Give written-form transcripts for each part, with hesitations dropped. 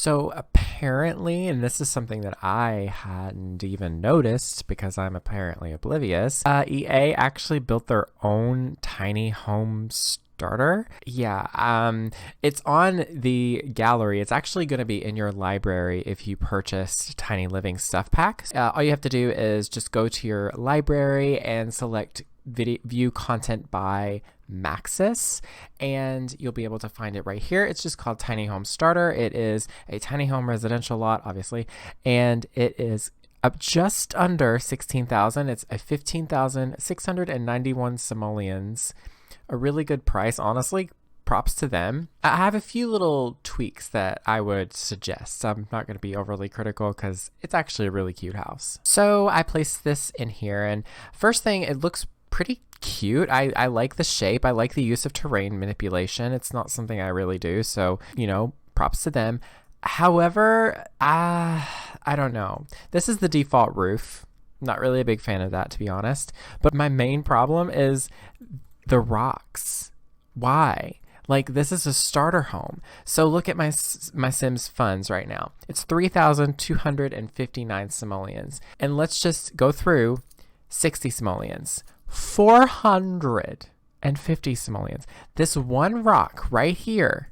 So apparently, and this is something that I hadn't even noticed because I'm apparently oblivious, EA actually built their own tiny home starter. Yeah, it's on the gallery. It's actually going to be in your library if you purchase Tiny Living Stuff Pack. All you have to do is just go to your library and select view content by Maxis, and you'll be able to find it right here. It's just called Tiny Home Starter. It is a tiny home residential lot, obviously, and it is up just under 16,000. It's a 15,691 simoleons. A really good price, honestly. Props to them. I have a few little tweaks that I would suggest. I'm not going to be overly critical because it's actually a really cute house. So I placed this in here, and first thing, it looks pretty cute. I like the shape. I like the use of terrain manipulation. It's not something I really do, so, props to them. However, I don't know. This is the default roof. Not really a big fan of that, to be honest. But my main problem is the rocks. Why? Like, this is a starter home. So look at my Sims funds right now. It's 3,259 simoleons. And let's just go through 60 simoleons. 450 simoleons. This one rock right here,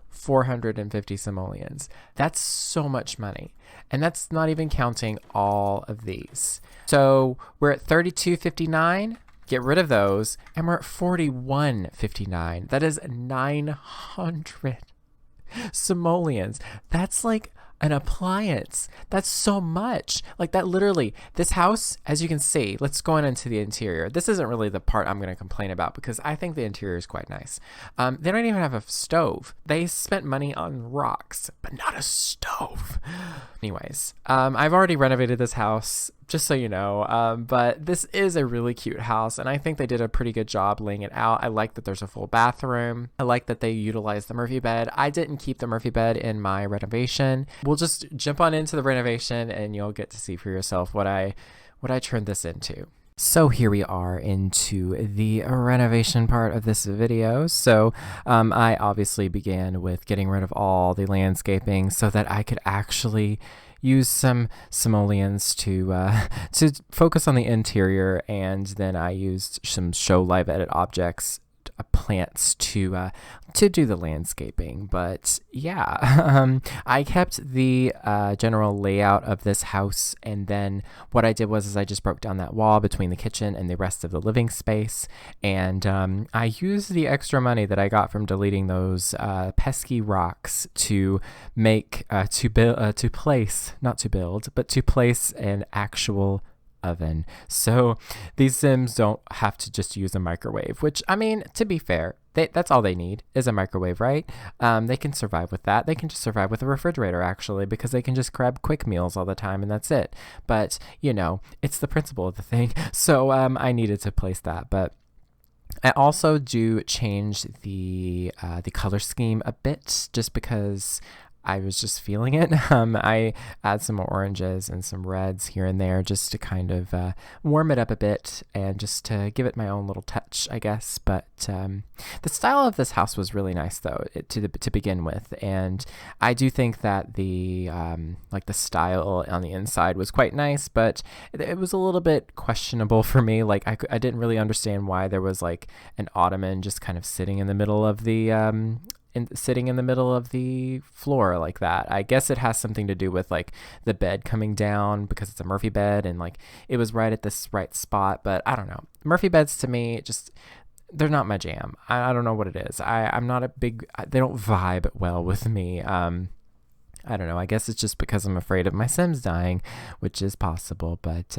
450 simoleons. That's so much money. And that's not even counting all of these. So we're at 32.59. Get rid of those, and we're at 41.59. That is 900 simoleons. That's like an appliance. That's so much. Like, that literally, this house, as you can see, let's go on into the interior. This isn't really the part I'm going to complain about because I think the interior is quite nice. They don't even have a stove. They spent money on rocks, but not a stove. Anyways, I've already renovated this house, just so you know, but this is a really cute house, and I think they did a pretty good job laying it out. I like that there's a full bathroom. I like that they utilized the Murphy bed. I didn't keep the Murphy bed in my renovation. We'll just jump on into the renovation, and you'll get to see for yourself what I turned this into. So here we are into the renovation part of this video. So I obviously began with getting rid of all the landscaping so that I could actually use some simoleons to focus on the interior, and then I used some show live edit objects, plants to do the landscaping. But yeah, I kept the general layout of this house, and then what I did was I just broke down that wall between the kitchen and the rest of the living space, and I used the extra money that I got from deleting those pesky rocks to make to place an actual oven. So these Sims don't have to just use a microwave, which, I mean, to be fair, that's all they need is a microwave, right? They can survive with that. They can just survive with a refrigerator, actually, because they can just grab quick meals all the time and that's it. But, it's the principle of the thing. So I needed to place that. But I also do change the color scheme a bit just because I was just feeling it. I add some more oranges and some reds here and there just to kind of warm it up a bit and just to give it my own little touch, I guess. But the style of this house was really nice, though, to begin with. And I do think that the style on the inside was quite nice, but it was a little bit questionable for me. Like, I didn't really understand why there was like an ottoman just kind of sitting in the middle of the floor like that. I guess it has something to do with like the bed coming down because it's a Murphy bed, and like it was right at this right spot. But I don't know. Murphy beds to me, they're not my jam. I don't know what it is. I'm not a big, they don't vibe well with me. I don't know. I guess it's just because I'm afraid of my Sims dying, which is possible. But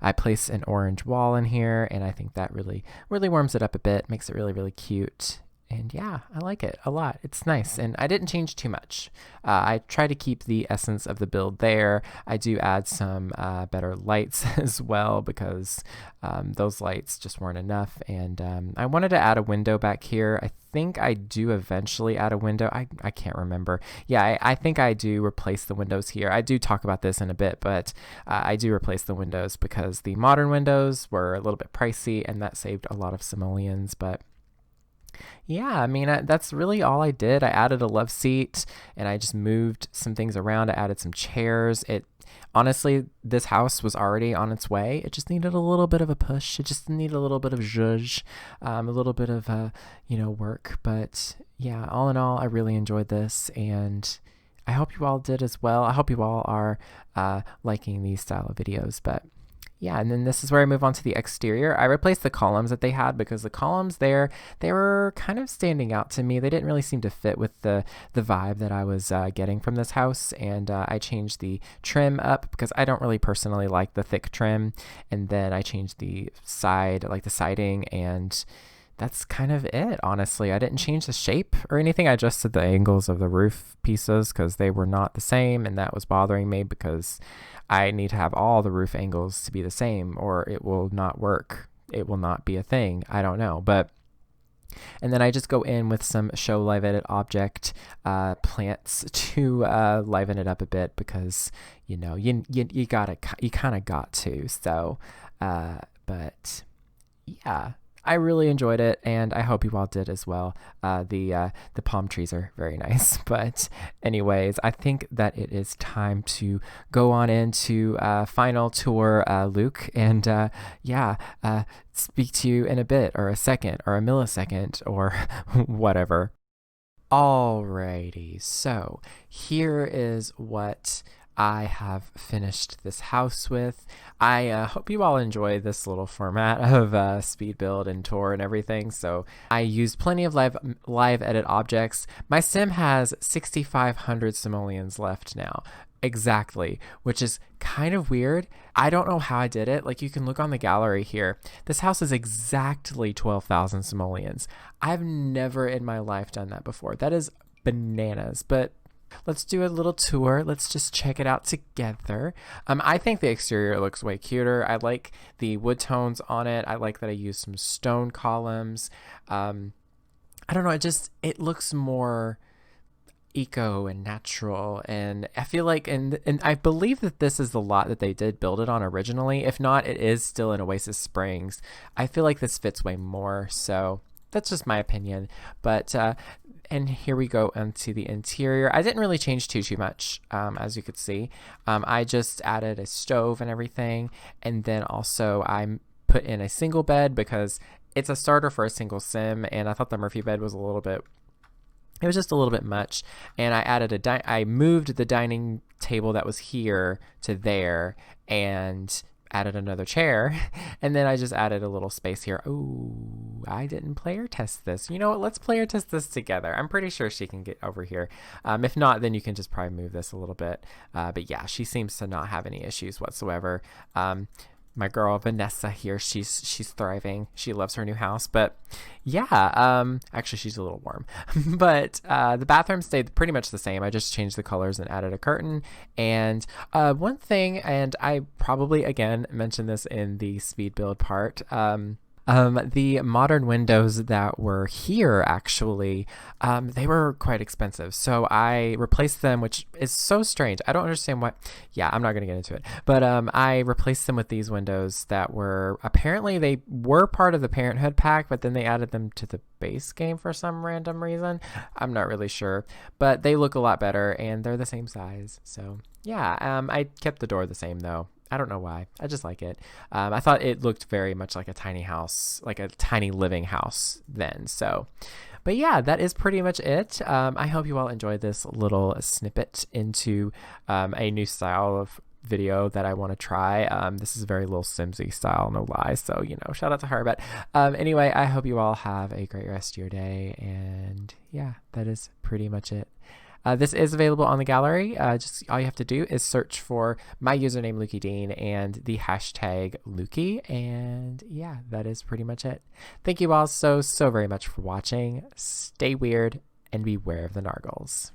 I place an orange wall in here, and I think that really, really warms it up a bit, makes it really, really cute. And yeah, I like it a lot. It's nice. And I didn't change too much. I try to keep the essence of the build there. I do add some better lights as well because those lights just weren't enough. And I wanted to add a window back here. I think I do eventually add a window. I can't remember. Yeah, I think I do replace the windows here. I do talk about this in a bit, but I do replace the windows because the modern windows were a little bit pricey and that saved a lot of simoleons. But Yeah, I mean, that's really all I did. I added a love seat and I just moved some things around. I added some chairs. It honestly, this house was already on its way. It just needed a little bit of a push. It just needed a little bit of zhuzh, a little bit of, work. But yeah, all in all, I really enjoyed this, and I hope you all did as well. I hope you all are liking these style of videos. But yeah, and then this is where I move on to the exterior. I replaced the columns that they had because the columns there, they were kind of standing out to me. They didn't really seem to fit with the vibe that I was getting from this house. And I changed the trim up because I don't really personally like the thick trim. And then I changed the side, like the siding, and that's kind of it, honestly. I didn't change the shape or anything. I adjusted the angles of the roof pieces because they were not the same, and that was bothering me because I need to have all the roof angles to be the same or it will not work. It will not be a thing. I don't know. And then I just go in with some show live edit object plants to liven it up a bit because, you kind of got to. So, but yeah. I really enjoyed it, and I hope you all did as well. The palm trees are very nice. But anyways, I think that it is time to go on into final tour, Luke, and speak to you in a bit, or a second, or a millisecond, or whatever. Alrighty, so here is what I have finished this house with. I hope you all enjoy this little format of speed build and tour and everything. So I used plenty of live edit objects. My sim has 6,500 simoleons left now. Exactly, which is kind of weird. I don't know how I did it. Like, you can look on the gallery here. This house is exactly 12,000 simoleons. I've never in my life done that before. That is bananas, but let's do a little tour. Let's just check it out together. I think the exterior looks way cuter. I like the wood tones on it. I like that I used some stone columns. I don't know. It looks more eco and natural, and I feel like, and I believe that this is the lot that they did build it on originally. If not, it is still in Oasis Springs. I feel like this fits way more. So that's just my opinion. But and here we go into the interior. I didn't really change too much, as you could see. I just added a stove and everything, and then also I put in a single bed because it's a starter for a single sim, and I thought the Murphy bed was it was just a little bit much. And I added I moved the dining table that was here to there, and added another chair, and then I just added a little space here. Oh, I didn't player test this. You know what? Let's player test this together. I'm pretty sure she can get over here. If not, then you can just probably move this a little bit. But yeah, she seems to not have any issues whatsoever. My girl Vanessa here, she's thriving. She loves her new house. But yeah, actually she's a little warm. But the bathroom stayed pretty much the same. I just changed the colors and added a curtain. And one thing, and I probably again mentioned this in the speed build part, the modern windows that were here, actually, they were quite expensive. So I replaced them, which is so strange. I don't understand why. Yeah, I'm not going to get into it. But I replaced them with these windows that were, apparently they were part of the Parenthood pack, but then they added them to the base game for some random reason. I'm not really sure. But they look a lot better, and they're the same size. So yeah, I kept the door the same, though. I don't know why. I just like it. I thought it looked very much like a tiny house, like a tiny living house then. So, but yeah, that is pretty much it. I hope you all enjoyed this little snippet into a new style of video that I want to try. This is very little Simsy style, no lie. So, shout out to her. But anyway, I hope you all have a great rest of your day. And yeah, that is pretty much it. This is available on the gallery. Just all you have to do is search for my username, lukeydean, and the hashtag Lukey. And yeah, that is pretty much it. Thank you all so very much for watching. Stay weird and beware of the nargles.